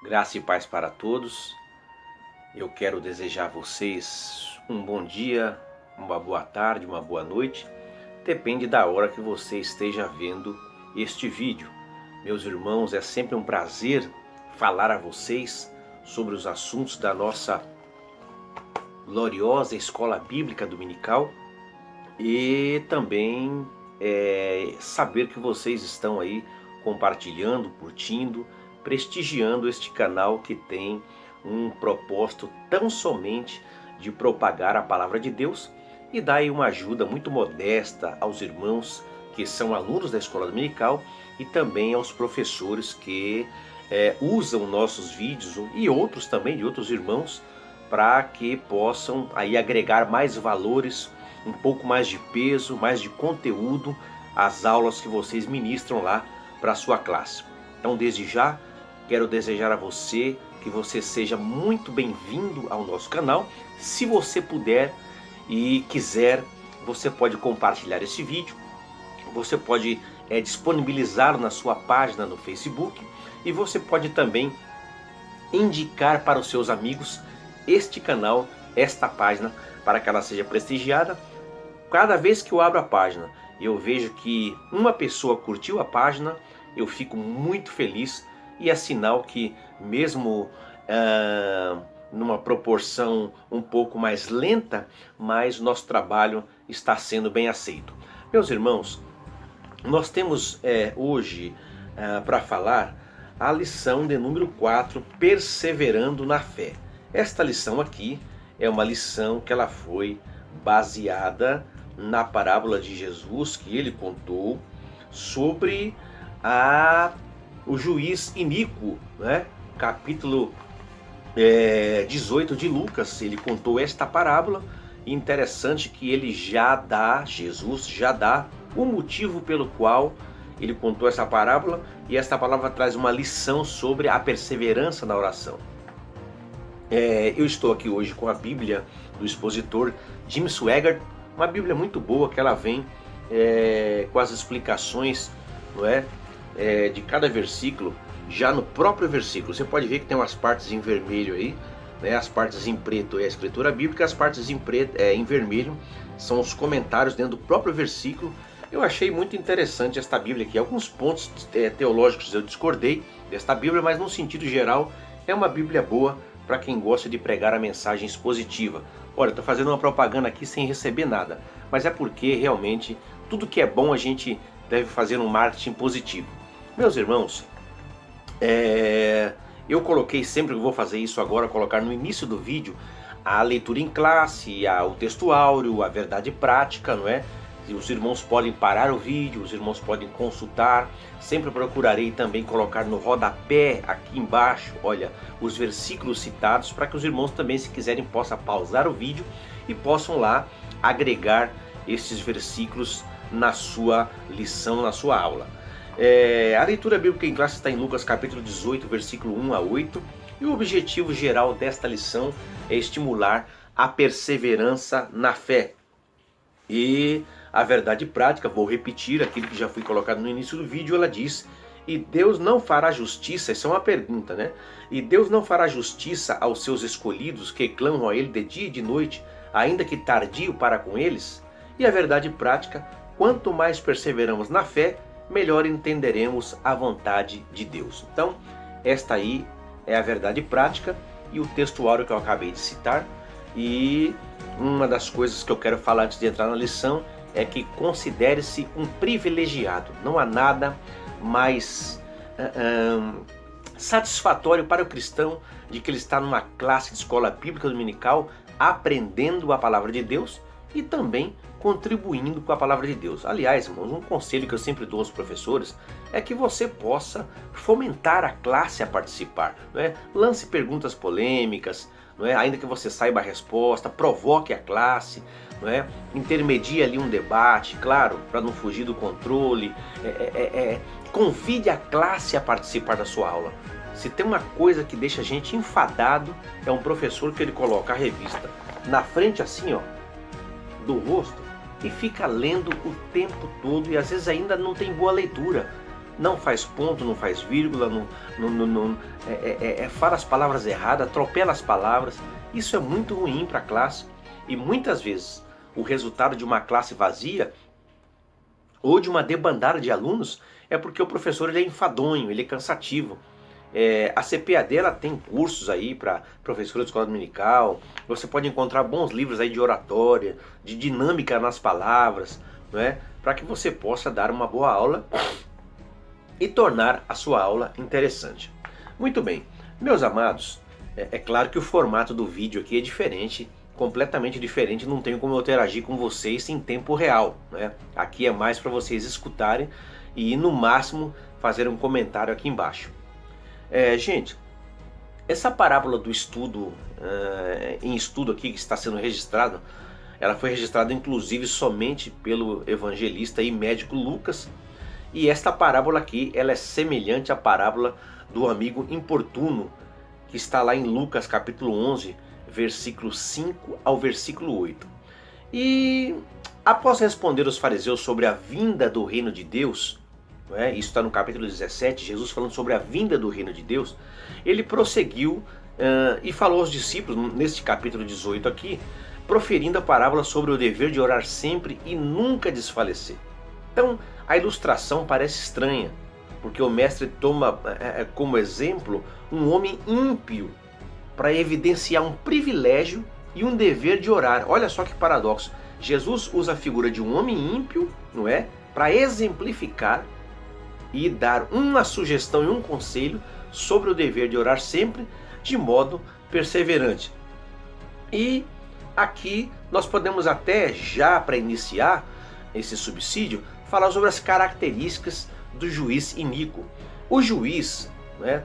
Graça e paz para todos. Eu quero desejar a vocês um bom dia, uma boa tarde, uma boa noite. Depende da hora que você esteja vendo este vídeo. Meus irmãos, é sempre um prazer falar a vocês sobre os assuntos da nossa gloriosa Escola Bíblica Dominical e também saber que vocês estão aí compartilhando, curtindo, prestigiando este canal que tem um propósito tão somente de propagar a palavra de Deus e dar aí uma ajuda muito modesta aos irmãos que são alunos da escola dominical e também aos professores que usam nossos vídeos e outros também de outros irmãos para que possam aí agregar mais valores, um pouco mais de peso, mais de conteúdo às aulas que vocês ministram lá para a sua classe. Então, desde já, quero desejar a você que você seja muito bem-vindo ao nosso canal. Se você puder e quiser, você pode compartilhar esse vídeo, você pode disponibilizar na sua página no Facebook e você pode também indicar para os seus amigos este canal, esta página, para que ela seja prestigiada. Cada vez que eu abro a página e eu vejo que uma pessoa curtiu a página, eu fico muito feliz e é sinal que mesmo numa proporção um pouco mais lenta, mas nosso trabalho está sendo bem aceito. Meus irmãos, nós temos hoje para falar a lição de número 4, Perseverando na Fé. Esta lição aqui é uma lição que ela foi baseada na parábola de Jesus que ele contou sobre o juiz iníquo, né? Capítulo 18 de Lucas, ele contou esta parábola. Interessante que Jesus já dá o motivo pelo qual ele contou essa parábola, e esta palavra traz uma lição sobre a perseverança na oração. Eu estou aqui hoje com a Bíblia do expositor Jim Swaggart, uma Bíblia muito boa que ela vem com as explicações, não é? De cada versículo, já no próprio versículo. Você pode ver que tem umas partes em vermelho aí, né? As partes em preto é a escritura bíblica, as partes em vermelho são os comentários dentro do próprio versículo. Eu achei muito interessante esta Bíblia aqui. Alguns pontos teológicos eu discordei desta Bíblia, mas no sentido geral é uma Bíblia boa para quem gosta de pregar a mensagem expositiva. Olha, estou fazendo uma propaganda aqui sem receber nada, mas é porque realmente tudo que é bom a gente deve fazer um marketing positivo. Meus irmãos, eu coloquei, sempre que eu vou fazer isso agora, colocar no início do vídeo a leitura em classe, o texto áureo, a verdade prática, não é? Os irmãos podem parar o vídeo, os irmãos podem consultar. Sempre procurarei também colocar no rodapé aqui embaixo, olha, os versículos citados, para que os irmãos também, se quiserem, possam pausar o vídeo e possam lá agregar esses versículos na sua lição, na sua aula. A leitura bíblica em classe está em Lucas capítulo 18, versículo 1 a 8, e o objetivo geral desta lição é estimular a perseverança na fé. E a verdade prática, vou repetir aquilo que já foi colocado no início do vídeo, ela diz: e Deus não fará justiça, essa é uma pergunta, né? E Deus não fará justiça aos seus escolhidos que clamam a Ele de dia e de noite, ainda que tardio para com eles? E a verdade prática: quanto mais perseveramos na fé, melhor entenderemos a vontade de Deus. Então, esta aí é a verdade prática e o texto áureo que eu acabei de citar. E uma das coisas que eu quero falar antes de entrar na lição é que considere-se um privilegiado. Não há nada mais satisfatório para o cristão de que ele está numa classe de escola bíblica dominical aprendendo a palavra de Deus e também contribuindo com a palavra de Deus. Aliás, irmãos, um conselho que eu sempre dou aos professores é que você possa fomentar a classe a participar, não é? Lance perguntas polêmicas, não é? Ainda que você saiba a resposta, provoque a classe, não é? Intermedie ali um debate, claro, para não fugir do controle. Convide a classe a participar da sua aula. Se tem uma coisa que deixa a gente enfadado, é um professor que ele coloca a revista na frente assim, ó, do rosto, e fica lendo o tempo todo e às vezes ainda não tem boa leitura. não faz ponto, não faz vírgula, fala as palavras erradas, atropela as palavras. Isso é muito ruim para a classe, e muitas vezes o resultado de uma classe vazia ou de uma debandada de alunos é porque o professor ele é enfadonho, ele é cansativo. A CPAD ela tem cursos aí para professora de escola dominical. Você pode encontrar bons livros aí de oratória, de dinâmica nas palavras, não é? Para que você possa dar uma boa aula e tornar a sua aula interessante. Muito bem, meus amados, é claro que o formato do vídeo aqui é diferente, completamente diferente, não tenho como eu interagir com vocês em tempo real, né? Aqui é mais para vocês escutarem e no máximo fazer um comentário aqui embaixo. Gente, essa parábola do estudo, em estudo aqui que está sendo registrado, ela foi registrada inclusive somente pelo evangelista e médico Lucas. E esta parábola aqui, ela é semelhante à parábola do amigo importuno, que está lá em Lucas capítulo 11, versículo 5 ao versículo 8. E após responder os fariseus sobre a vinda do reino de Deus, isso está no capítulo 17, Jesus falando sobre a vinda do reino de Deus, ele prosseguiu e falou aos discípulos, neste capítulo 18 aqui, proferindo a parábola sobre o dever de orar sempre e nunca desfalecer. Então, a ilustração parece estranha, porque o mestre toma como exemplo um homem ímpio para evidenciar um privilégio e um dever de orar. Olha só que paradoxo. Jesus usa a figura de um homem ímpio, não é, para exemplificar e dar uma sugestão e um conselho sobre o dever de orar sempre de modo perseverante. E aqui nós podemos até, já para iniciar esse subsídio, falar sobre as características do juiz iníquo. O juiz,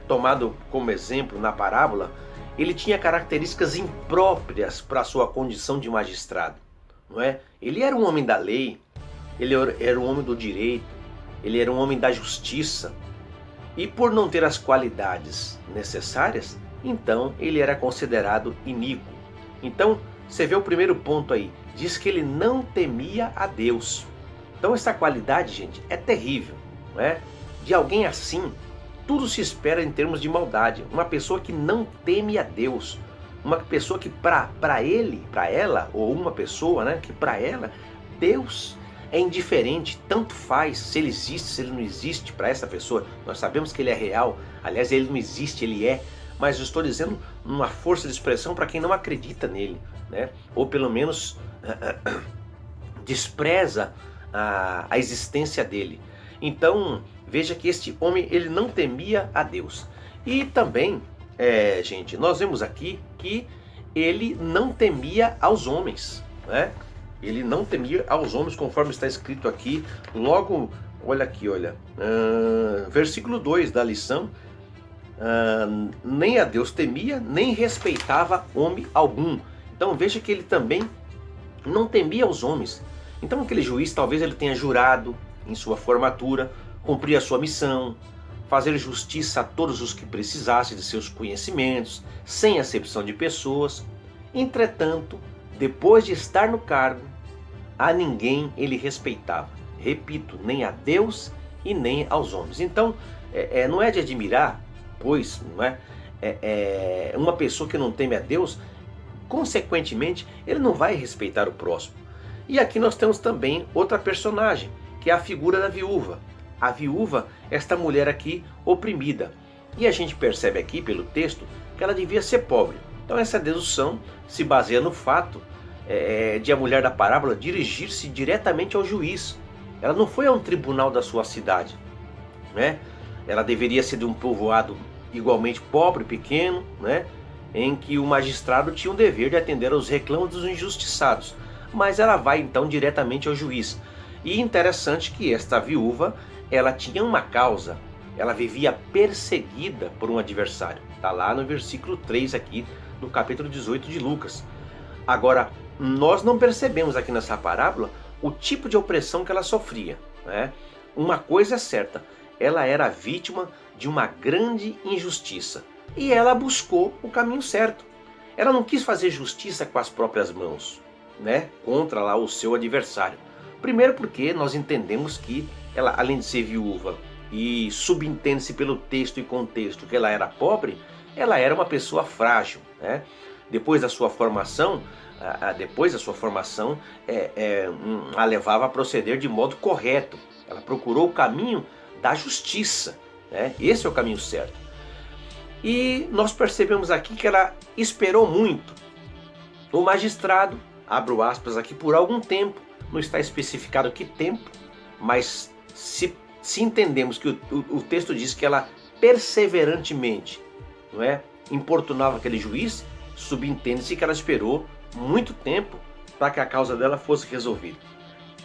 tomado como exemplo na parábola, ele tinha características impróprias para a sua condição de magistrado. Não é? Ele era um homem da lei, ele era um homem do direito, ele era um homem da justiça. E por não ter as qualidades necessárias, então ele era considerado iníquo. Então, você vê o primeiro ponto aí, diz que ele não temia a Deus. Então essa qualidade, gente, é terrível, não é? De alguém assim, tudo se espera em termos de maldade. Uma pessoa que não teme a Deus, uma pessoa que para ele, para ela, ou uma pessoa, que para ela, Deus é indiferente, tanto faz se ele existe, se ele não existe para essa pessoa. Nós sabemos que ele é real, aliás, ele não existe, ele é, mas eu estou dizendo uma força de expressão para quem não acredita nele, ou pelo menos despreza a existência dele. Então, veja que este homem, ele não temia a Deus. E também, gente, nós vemos aqui que ele não temia aos homens, Ele não temia aos homens, conforme está escrito aqui, logo, olha aqui, versículo 2 da lição, nem a Deus temia, nem respeitava homem algum. Então veja que ele também não temia aos homens. Então aquele juiz, talvez ele tenha jurado em sua formatura, cumprir a sua missão, fazer justiça a todos os que precisassem de seus conhecimentos, sem acepção de pessoas. Entretanto, depois de estar no cargo, a ninguém ele respeitava. Repito, nem a Deus e nem aos homens. Então, não é de admirar, pois uma pessoa que não teme a Deus, consequentemente, ele não vai respeitar o próximo. E aqui nós temos também outra personagem, que é a figura da viúva. A viúva, esta mulher aqui oprimida. E a gente percebe aqui pelo texto que ela devia ser pobre. Então essa dedução se baseia no fato de a mulher da parábola dirigir-se diretamente ao juiz. Ela não foi a um tribunal da sua cidade, Ela deveria ser de um povoado igualmente pobre, pequeno, em que o magistrado tinha o dever de atender aos reclamos dos injustiçados. Mas ela vai então diretamente ao juiz. E interessante que esta viúva, ela tinha uma causa. Ela vivia perseguida por um adversário. Está lá no versículo 3 aqui do capítulo 18 de Lucas. Agora, nós não percebemos aqui nessa parábola o tipo de opressão que ela sofria. Uma coisa é certa, ela era vítima de uma grande injustiça. E ela buscou o caminho certo. Ela não quis fazer justiça com as próprias mãos, contra lá o seu adversário. Primeiro porque nós entendemos que ela, além de ser viúva e subentende-se pelo texto e contexto que ela era pobre, ela era uma pessoa frágil, né? Depois da sua formação, a levava a proceder de modo correto. Ela procurou o caminho da justiça, né? Esse é o caminho certo. E nós percebemos aqui que ela esperou muito. O magistrado, abro aspas aqui, por algum tempo, não está especificado que tempo, mas se entendemos que o texto diz que ela perseverantemente, não é, importunava aquele juiz, subentende-se que ela esperou muito tempo para que a causa dela fosse resolvida.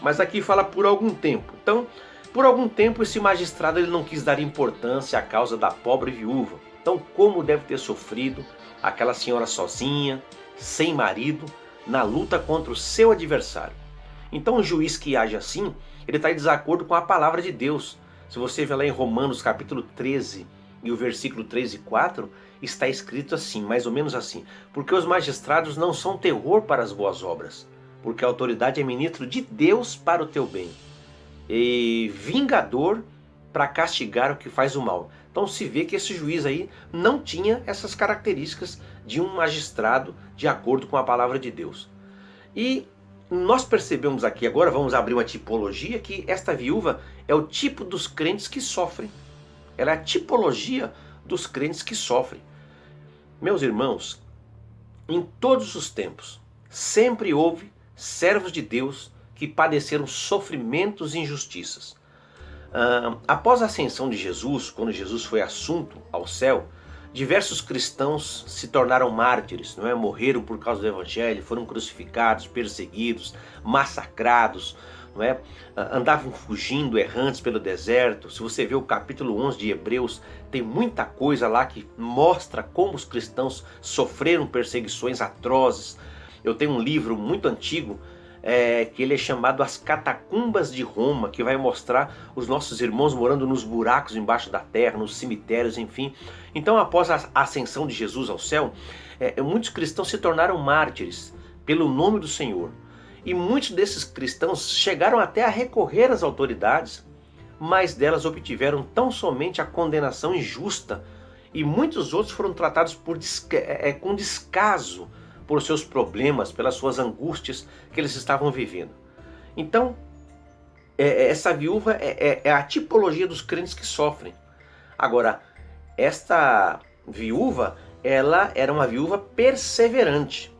Mas aqui fala por algum tempo. Então, por algum tempo esse magistrado ele não quis dar importância à causa da pobre viúva. Então, como deve ter sofrido aquela senhora sozinha, sem marido, na luta contra o seu adversário. Então, o juiz que age assim, ele está em desacordo com a palavra de Deus. Se você ver lá em Romanos capítulo 13 e o versículo 3 e 4, está escrito assim, mais ou menos assim: porque os magistrados não são terror para as boas obras, porque a autoridade é ministro de Deus para o teu bem, e vingador para castigar o que faz o mal. Então se vê que esse juiz aí não tinha essas características de um magistrado de acordo com a palavra de Deus. E nós percebemos aqui, agora vamos abrir uma tipologia, que esta viúva é o tipo dos crentes que sofrem. Ela é a tipologia dos crentes que sofrem. Meus irmãos, em todos os tempos, sempre houve servos de Deus que padeceram sofrimentos e injustiças. Após a ascensão de Jesus, quando Jesus foi assunto ao céu, diversos cristãos se tornaram mártires, não é? Morreram por causa do evangelho, foram crucificados, perseguidos, massacrados, não é? Andavam fugindo, errantes pelo deserto. Se você vê o capítulo 11 de Hebreus, tem muita coisa lá que mostra como os cristãos sofreram perseguições atrozes. Eu tenho um livro muito antigo, que ele é chamado As Catacumbas de Roma, que vai mostrar os nossos irmãos morando nos buracos embaixo da terra, nos cemitérios, enfim. Então, após a ascensão de Jesus ao céu, muitos cristãos se tornaram mártires pelo nome do Senhor. E muitos desses cristãos chegaram até a recorrer às autoridades, mas delas obtiveram tão somente a condenação injusta, e muitos outros foram tratados com descaso por seus problemas, pelas suas angústias que eles estavam vivendo. Então, essa viúva é a tipologia dos crentes que sofrem. Agora, esta viúva, ela era uma viúva perseverante.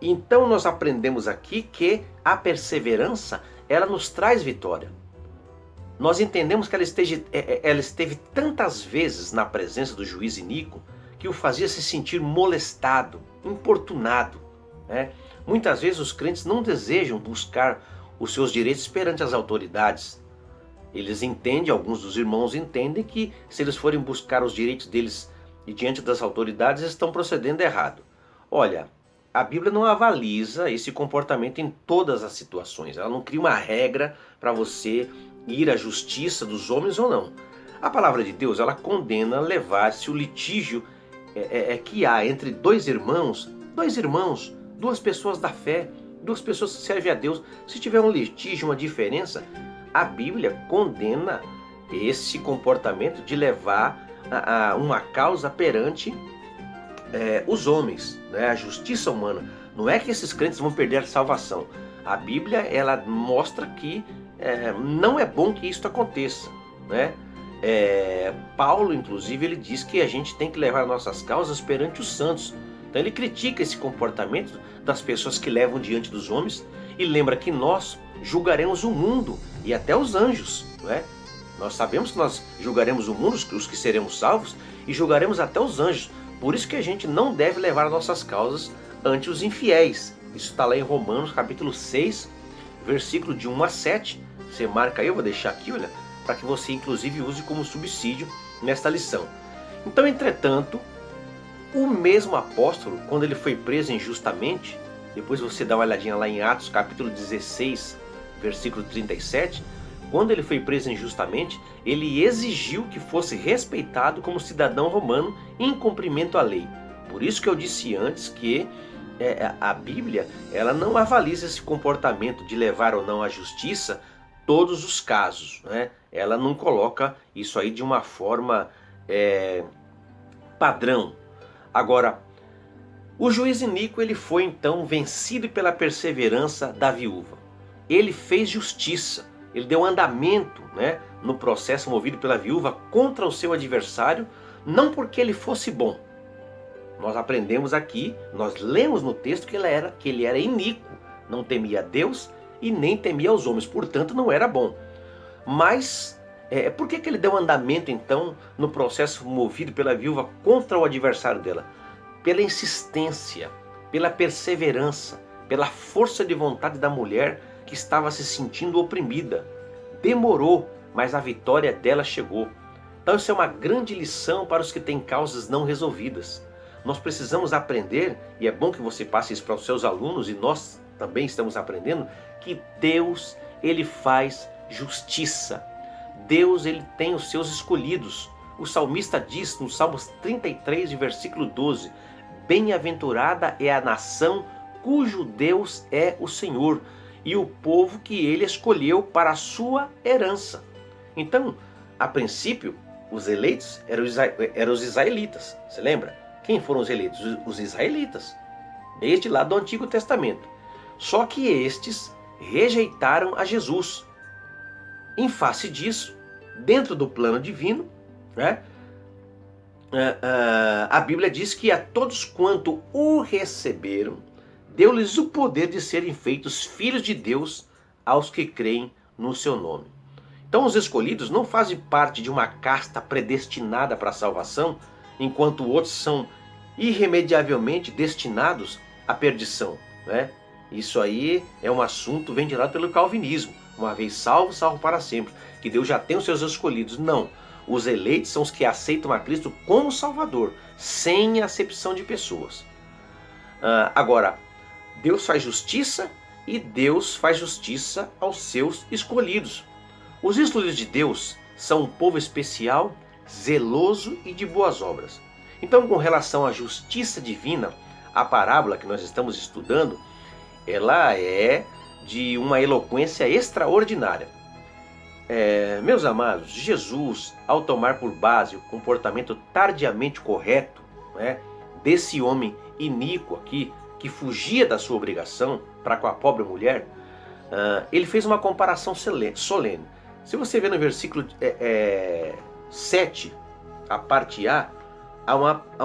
Então nós aprendemos aqui que a perseverança, ela nos traz vitória. Nós entendemos que ela esteve tantas vezes na presença do juiz iníquo que o fazia se sentir molestado, importunado, né? Muitas vezes os crentes não desejam buscar os seus direitos perante as autoridades. Eles entendem, alguns dos irmãos entendem que se eles forem buscar os direitos deles e diante das autoridades, estão procedendo errado. Olha, a Bíblia não avaliza esse comportamento em todas as situações. Ela não cria uma regra para você ir à justiça dos homens ou não. A palavra de Deus, ela condena levar-se o litígio que há entre dois irmãos, duas pessoas da fé, duas pessoas que servem a Deus. Se tiver um litígio, uma diferença, a Bíblia condena esse comportamento de levar uma causa perante os homens, né? A justiça humana. Não é que esses crentes vão perder a salvação. A Bíblia, ela mostra que não é bom que isso aconteça, né? Paulo, inclusive, ele diz que a gente tem que levar nossas causas perante os santos. Então ele critica esse comportamento das pessoas que levam diante dos homens e lembra que nós julgaremos o mundo e até os anjos, não é? Nós sabemos que nós julgaremos o mundo, os que seremos salvos, e julgaremos até os anjos. Por isso que a gente não deve levar nossas causas ante os infiéis. Isso está lá em Romanos capítulo 6, versículo de 1 a 7. Você marca aí, eu vou deixar aqui, olha, para que você inclusive use como subsídio nesta lição. Então, entretanto, o mesmo apóstolo, quando ele foi preso injustamente, depois você dá uma olhadinha lá em Atos capítulo 16, versículo 37, quando ele foi preso injustamente, ele exigiu que fosse respeitado como cidadão romano em cumprimento à lei. Por isso que eu disse antes que a Bíblia, ela não avaliza esse comportamento de levar ou não à justiça todos os casos, né? Ela não coloca isso aí de uma forma padrão. Agora, o juiz iníquo, ele foi então vencido pela perseverança da viúva. Ele fez justiça, ele deu andamento, né, no processo movido pela viúva contra o seu adversário, não porque ele fosse bom. Nós aprendemos aqui, nós lemos no texto que ele era iníquo, não temia a Deus e nem temia aos homens, portanto não era bom. Mas por que ele deu andamento então no processo movido pela viúva contra o adversário dela? Pela insistência, pela perseverança, pela força de vontade da mulher que estava se sentindo oprimida. Demorou, mas a vitória dela chegou. Então isso é uma grande lição para os que têm causas não resolvidas. Nós precisamos aprender, e é bom que você passe isso para os seus alunos, e nós também estamos aprendendo, que Deus, ele faz justiça. Deus, ele tem os seus escolhidos. O salmista diz no Salmos 33, versículo 12, bem-aventurada é a nação cujo Deus é o Senhor, e o povo que ele escolheu para a sua herança. Então, a princípio, os eleitos eram os israelitas. Você lembra? Quem foram os eleitos? Os israelitas, desde lá do Antigo Testamento. Só que estes rejeitaram a Jesus. Em face disso, dentro do plano divino, né, a Bíblia diz que a todos quanto o receberam, deu-lhes o poder de serem feitos filhos de Deus aos que creem no seu nome. Então os escolhidos não fazem parte de uma casta predestinada para a salvação, enquanto outros são irremediavelmente destinados à perdição, né? Isso aí é um assunto ventilado pelo calvinismo. Uma vez salvo, salvo para sempre. Que Deus já tem os seus escolhidos. Não. Os eleitos são os que aceitam a Cristo como Salvador, sem acepção de pessoas. Agora, Deus faz justiça e Deus faz justiça aos seus escolhidos. Os escolhidos de Deus são um povo especial, zeloso e de boas obras. Então, com relação à justiça divina, a parábola que nós estamos estudando, ela é de uma eloquência extraordinária. Meus amados, Jesus, ao tomar por base o comportamento tardiamente correto, né, desse homem iníquo aqui, que fugia da sua obrigação para com a pobre mulher, ele fez uma comparação solene. Se você ver no versículo 7, a parte A, há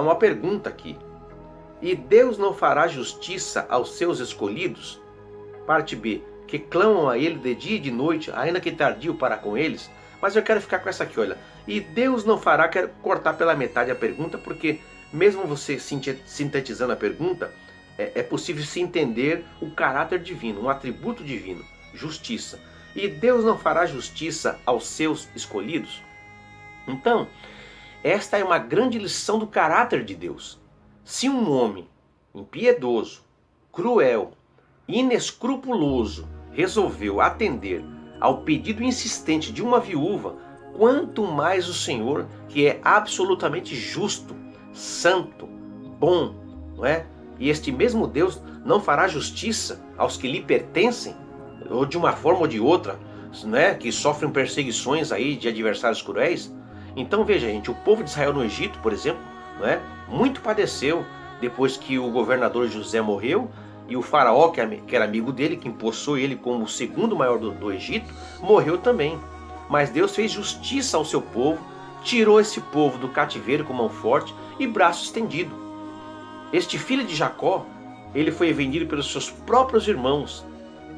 uma pergunta aqui. E Deus não fará justiça aos seus escolhidos? Parte B, que clamam a ele de dia e de noite, ainda que tardio para com eles. Mas eu quero ficar com essa aqui, olha. E Deus não fará, quero cortar pela metade a pergunta, porque mesmo você sintetizando a pergunta, é possível se entender o caráter divino, um atributo divino, justiça. E Deus não fará justiça aos seus escolhidos? Então, esta é uma grande lição do caráter de Deus. Se um homem impiedoso, cruel, inescrupuloso resolveu atender ao pedido insistente de uma viúva, quanto mais o Senhor, que é absolutamente justo, santo, bom, não é? E este mesmo Deus não fará justiça aos que lhe pertencem, ou de uma forma ou de outra, né, que sofrem perseguições aí de adversários cruéis? Então veja, gente, o povo de Israel no Egito, por exemplo, né, muito padeceu depois que o governador José morreu, e o faraó, que era amigo dele, que empossou ele como o segundo maior do Egito, morreu também. Mas Deus fez justiça ao seu povo, tirou esse povo do cativeiro com mão forte e braço estendido. Este filho de Jacó, ele foi vendido pelos seus próprios irmãos.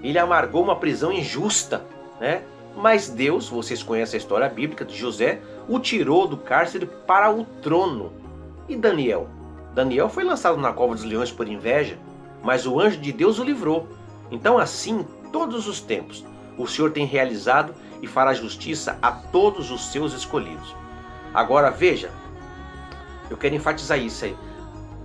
Ele amargou uma prisão injusta, né? Mas Deus, vocês conhecem a história bíblica de José, o tirou do cárcere para o trono. E Daniel? Daniel foi lançado na cova dos leões por inveja, mas o anjo de Deus o livrou. Então assim, todos os tempos, o Senhor tem realizado e fará justiça a todos os seus escolhidos. Agora veja, eu quero enfatizar isso aí.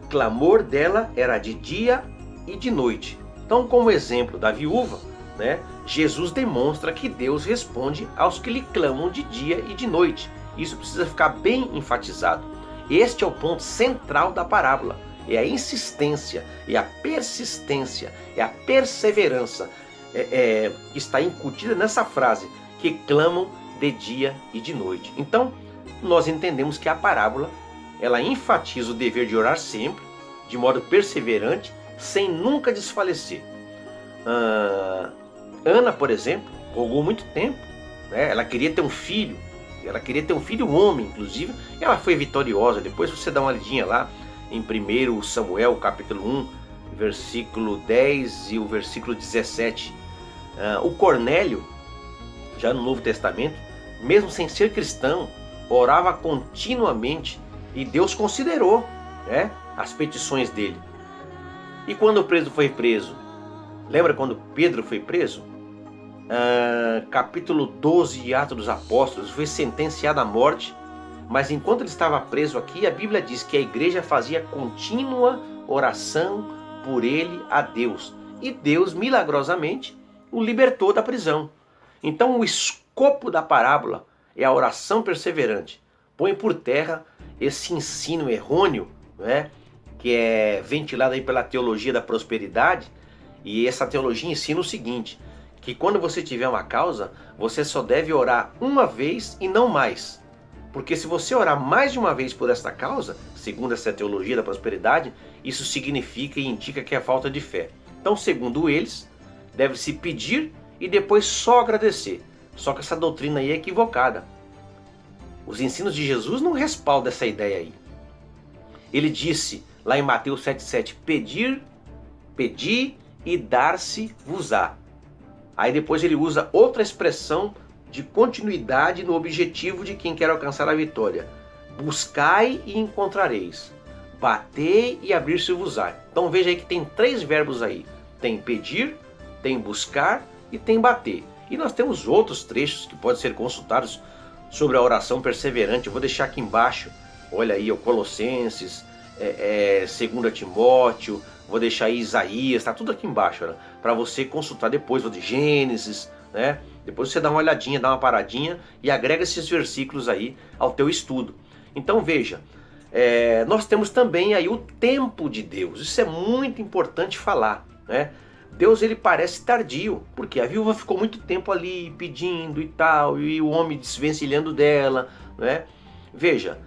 O clamor dela era de dia e de noite. Então, como exemplo da viúva, né, Jesus demonstra que Deus responde aos que lhe clamam de dia e de noite. Isso precisa ficar bem enfatizado. Este é o ponto central da parábola. É a insistência, é a persistência, é a perseverança, que está incutida nessa frase, que clamam de dia e de noite. Então, nós entendemos que a parábola, ela enfatiza o dever de orar sempre, de modo perseverante, sem nunca desfalecer. Ana, por exemplo, rogou muito tempo, né? Ela queria ter um filho, homem, inclusive, e ela foi vitoriosa. Depois você dá uma olhadinha lá em 1 Samuel, capítulo 1, versículo 10 e o versículo 17. O Cornélio, já no Novo Testamento, mesmo sem ser cristão, orava continuamente e Deus considerou, né, as petições dele. E quando o preso foi preso? Lembra quando Pedro foi preso? Capítulo 12 de Atos dos Apóstolos, foi sentenciado à morte, mas enquanto ele estava preso aqui, a Bíblia diz que a igreja fazia contínua oração por ele a Deus, e Deus milagrosamente o libertou da prisão. Então o escopo da parábola é a oração perseverante. Põe por terra esse ensino errôneo, né, que é ventilado aí pela teologia da prosperidade. E essa teologia ensina o seguinte, que quando você tiver uma causa, você só deve orar uma vez e não mais. Porque se você orar mais de uma vez por esta causa, segundo essa teologia da prosperidade, isso significa e indica que é falta de fé. Então, segundo eles, deve-se pedir e depois só agradecer. Só que essa doutrina aí é equivocada. Os ensinos de Jesus não respaldam essa ideia aí. Ele disse lá em Mateus 7,7, pedi e dar-se-vos-á. Aí depois ele usa outra expressão de continuidade no objetivo de quem quer alcançar a vitória. Buscai e encontrareis. Batei e abrir-se-vos-á. Então veja aí que tem 3 verbos aí. Tem pedir, tem buscar e tem bater. E nós temos outros trechos que podem ser consultados sobre a oração perseverante. Eu vou deixar aqui embaixo. Olha aí, o Colossenses, 2 Timóteo, vou deixar aí Isaías, está tudo aqui embaixo, para você consultar depois, de Gênesis, né? Depois você dá uma olhadinha, dá uma paradinha e agrega esses versículos aí ao teu estudo. Então veja, nós temos também aí o tempo de Deus. Isso é muito importante falar, né? Deus, ele parece tardio, porque a viúva ficou muito tempo ali pedindo e tal, e o homem desvencilhando dela, né? Veja,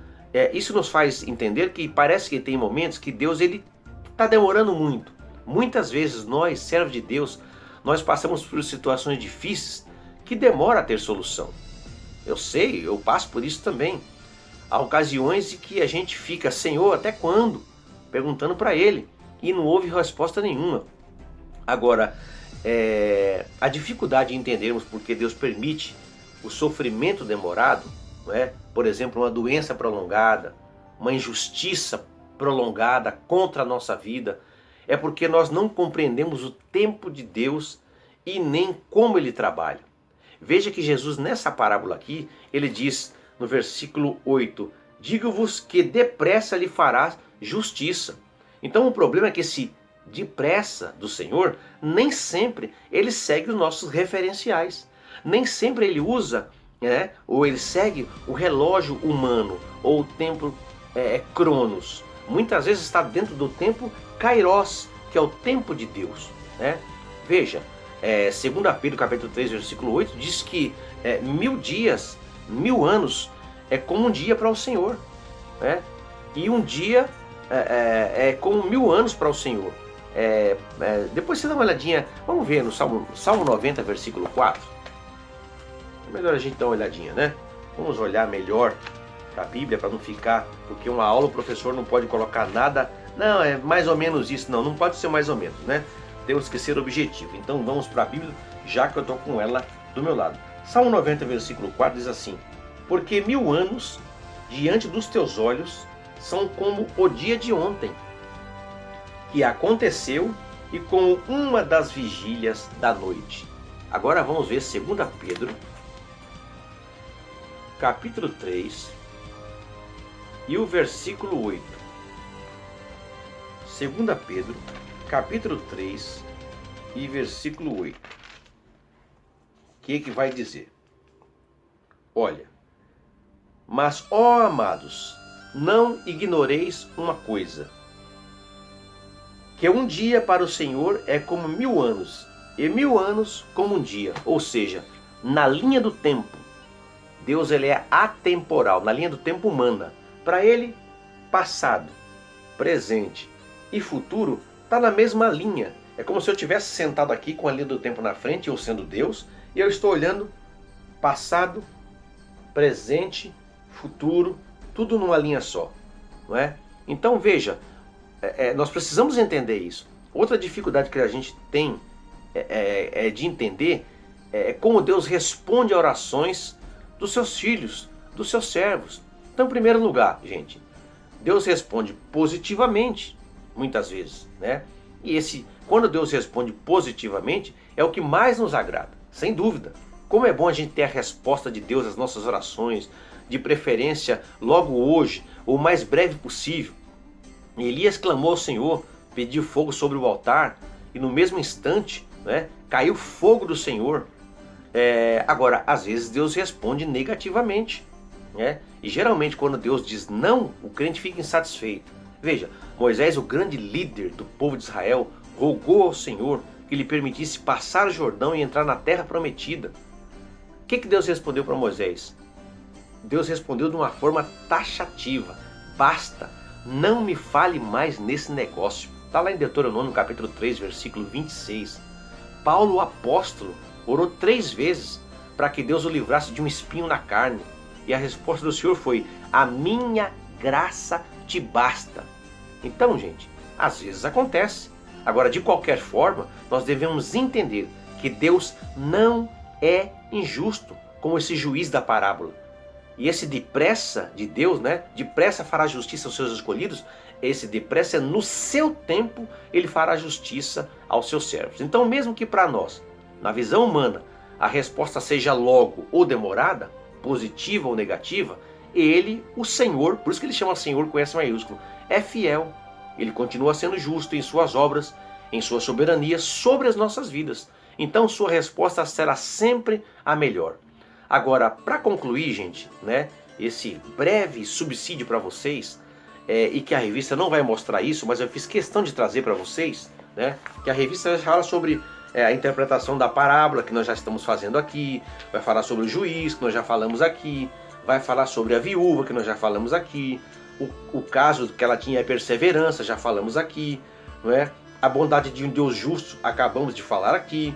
isso nos faz entender que parece que tem momentos que Deus, ele está demorando muito. Muitas vezes nós, servos de Deus, nós passamos por situações difíceis que demora a ter solução. Eu sei, eu passo por isso também. Há ocasiões em que a gente fica, Senhor, até quando? Perguntando para Ele, e não houve resposta nenhuma. Agora, a dificuldade de entendermos porque Deus permite o sofrimento demorado, não é? Por exemplo, uma doença prolongada, uma injustiça prolongada contra a nossa vida, é porque nós não compreendemos o tempo de Deus e nem como Ele trabalha. Veja que Jesus, nessa parábola aqui, ele diz no versículo 8, digo-vos que depressa lhe fará justiça. Então o problema é que esse depressa do Senhor, nem sempre ele segue os nossos referenciais. Nem sempre ele usa, ou ele segue o relógio humano, ou o tempo Cronos. Muitas vezes está dentro do tempo Kairos, que é o tempo de Deus, né? Veja, 2 Pedro capítulo 3, versículo 8, diz que 1000 dias, 1000 anos é como um dia para o Senhor, né? E um dia é como 1000 anos para o Senhor. Depois você dá uma olhadinha, vamos ver no Salmo 90, versículo 4. É melhor a gente dar uma olhadinha, né? Vamos olhar melhor para a Bíblia, para não ficar, porque uma aula o professor não pode colocar nada, não, é mais ou menos isso, não pode ser mais ou menos, né? Temos que ser objetivo. Então vamos para a Bíblia, já que eu estou com ela do meu lado. Salmo 90, versículo 4 diz assim, porque 1000 anos diante dos teus olhos são como o dia de ontem, que aconteceu, e como uma das vigílias da noite. Agora vamos ver 2 Pedro, capítulo 3, e o versículo 8. 2 Pedro, capítulo 3, e versículo 8. O que vai dizer? Olha, mas, ó amados, não ignoreis uma coisa, que um dia para o Senhor é como 1000 anos, e 1000 anos como um dia. Ou seja, na linha do tempo, Deus ele é atemporal, na linha do tempo humana. Para ele, passado, presente e futuro está na mesma linha. É como se eu tivesse sentado aqui com a linha do tempo na frente, eu sendo Deus, e eu estou olhando passado, presente, futuro, tudo numa linha só, não é? Então veja, nós precisamos entender isso. Outra dificuldade que a gente tem de entender como Deus responde a orações dos seus filhos, dos seus servos. Então, em primeiro lugar, gente, Deus responde positivamente, muitas vezes, né? E quando Deus responde positivamente, é o que mais nos agrada, sem dúvida. Como é bom a gente ter a resposta de Deus às nossas orações, de preferência logo hoje, ou o mais breve possível. Elias clamou ao Senhor, pediu fogo sobre o altar, e no mesmo instante, né, caiu fogo do Senhor. Agora, às vezes Deus responde negativamente, né? E geralmente quando Deus diz não, o crente fica insatisfeito. Veja, Moisés, o grande líder do povo de Israel, rogou ao Senhor que lhe permitisse passar o Jordão e entrar na terra prometida. O que Deus respondeu para Moisés? Deus respondeu de uma forma taxativa: basta, não me fale mais nesse negócio. Está lá em Deuteronômio capítulo 3, versículo 26. Paulo, o apóstolo, orou 3 vezes para que Deus o livrasse de um espinho na carne. E a resposta do Senhor foi: a minha graça te basta. Então, gente, às vezes acontece. Agora, de qualquer forma, nós devemos entender que Deus não é injusto, como esse juiz da parábola. E esse depressa de Deus, né? Depressa fará justiça aos seus escolhidos. Esse depressa é no seu tempo, ele fará justiça aos seus servos. Então, mesmo que para nós, na visão humana, a resposta seja logo ou demorada, positiva ou negativa, ele, o Senhor, por isso que ele chama Senhor com S maiúsculo, é fiel. Ele continua sendo justo em suas obras, em sua soberania sobre as nossas vidas. Então sua resposta será sempre a melhor. Agora, para concluir, gente, né, esse breve subsídio para vocês, e que a revista não vai mostrar isso, mas eu fiz questão de trazer para vocês, né, que a revista fala sobre a interpretação da parábola, que nós já estamos fazendo aqui, vai falar sobre o juiz, que nós já falamos aqui, vai falar sobre a viúva, que nós já falamos aqui, o caso que ela tinha perseverança, já falamos aqui, não é? A bondade de um Deus justo, acabamos de falar aqui,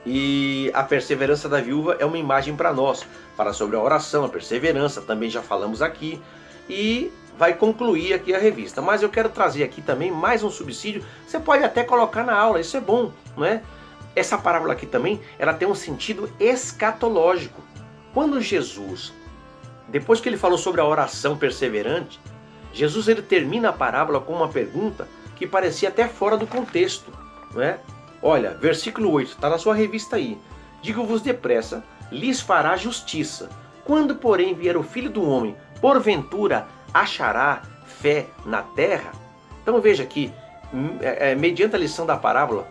e a perseverança da viúva é uma imagem para nós. Fala sobre a oração, a perseverança, também já falamos aqui, e vai concluir aqui a revista. Mas eu quero trazer aqui também mais um subsídio, você pode até colocar na aula, isso é bom, não é? Essa parábola aqui também, ela tem um sentido escatológico. Quando Jesus, depois que ele falou sobre a oração perseverante, Jesus ele termina a parábola com uma pergunta que parecia até fora do contexto, não é? Olha, versículo 8, está na sua revista aí. Digo-vos depressa, lhes fará justiça. Quando, porém, vier o Filho do Homem, porventura achará fé na terra? Então veja aqui, mediante a lição da parábola,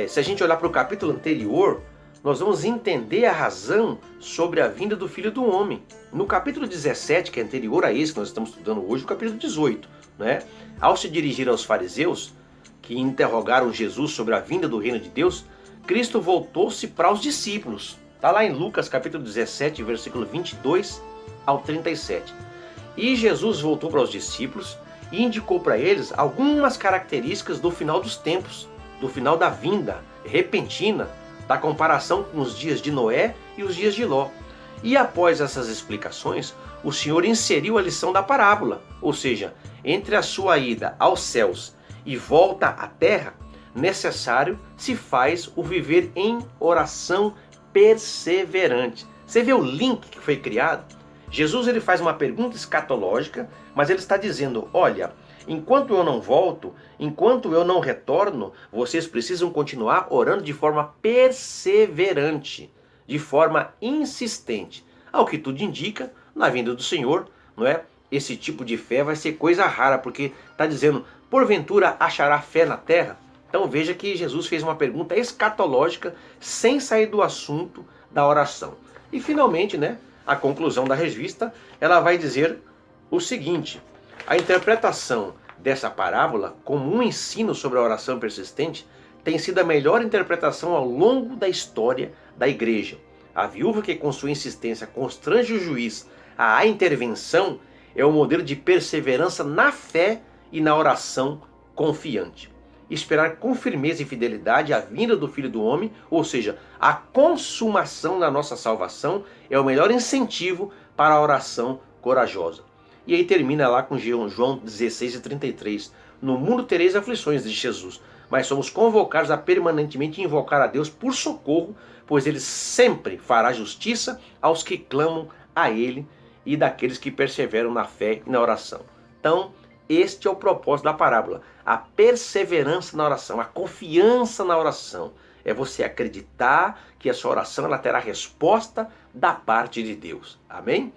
se a gente olhar para o capítulo anterior, nós vamos entender a razão sobre a vinda do Filho do Homem. No capítulo 17, que é anterior a esse que nós estamos estudando hoje, o capítulo 18, né? Ao se dirigir aos fariseus, que interrogaram Jesus sobre a vinda do reino de Deus, Cristo voltou-se para os discípulos. Está lá em Lucas capítulo 17, versículo 22 ao 37. E Jesus voltou para os discípulos e indicou para eles algumas características do final dos tempos, do final da vinda repentina, da comparação com os dias de Noé e os dias de Ló. E após essas explicações, o Senhor inseriu a lição da parábola, ou seja, entre a sua ida aos céus e volta à terra, necessário se faz o viver em oração perseverante. Você vê o link que foi criado? Jesus ele faz uma pergunta escatológica, mas ele está dizendo, olha, enquanto eu não volto, enquanto eu não retorno, vocês precisam continuar orando de forma perseverante, de forma insistente. Ao que tudo indica, na vinda do Senhor, não é? Esse tipo de fé vai ser coisa rara, porque está dizendo, porventura achará fé na terra? Então veja que Jesus fez uma pergunta escatológica sem sair do assunto da oração. E finalmente, né, a conclusão da revista, ela vai dizer o seguinte: a interpretação dessa parábola como um ensino sobre a oração persistente tem sido a melhor interpretação ao longo da história da igreja. A viúva que com sua insistência constrange o juiz à intervenção é o modelo de perseverança na fé e na oração confiante. Esperar com firmeza e fidelidade a vinda do Filho do Homem, ou seja, a consumação da nossa salvação, é o melhor incentivo para a oração corajosa. E aí termina lá com João 16:33. No mundo tereis aflições, diz Jesus, mas somos convocados a permanentemente invocar a Deus por socorro, pois Ele sempre fará justiça aos que clamam a Ele e daqueles que perseveram na fé e na oração. Então, este é o propósito da parábola, a perseverança na oração, a confiança na oração. É você acreditar que a sua oração ela terá resposta da parte de Deus. Amém?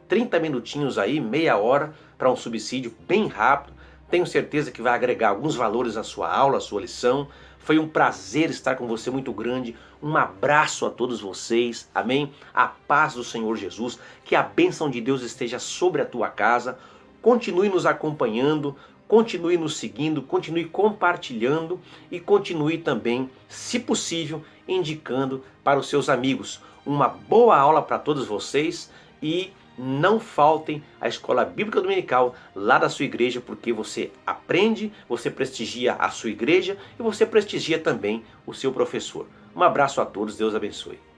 30 minutinhos aí, meia hora para um subsídio bem rápido. Tenho certeza que vai agregar alguns valores à sua aula, à sua lição. Foi um prazer estar com você muito grande. Um abraço a todos vocês. Amém? A paz do Senhor Jesus. Que a bênção de Deus esteja sobre a tua casa. Continue nos acompanhando, continue nos seguindo, continue compartilhando e continue também, se possível, indicando para os seus amigos. Uma boa aula para todos vocês e não faltem à Escola Bíblica Dominical lá da sua igreja, porque você aprende, você prestigia a sua igreja e você prestigia também o seu professor. Um abraço a todos, Deus abençoe.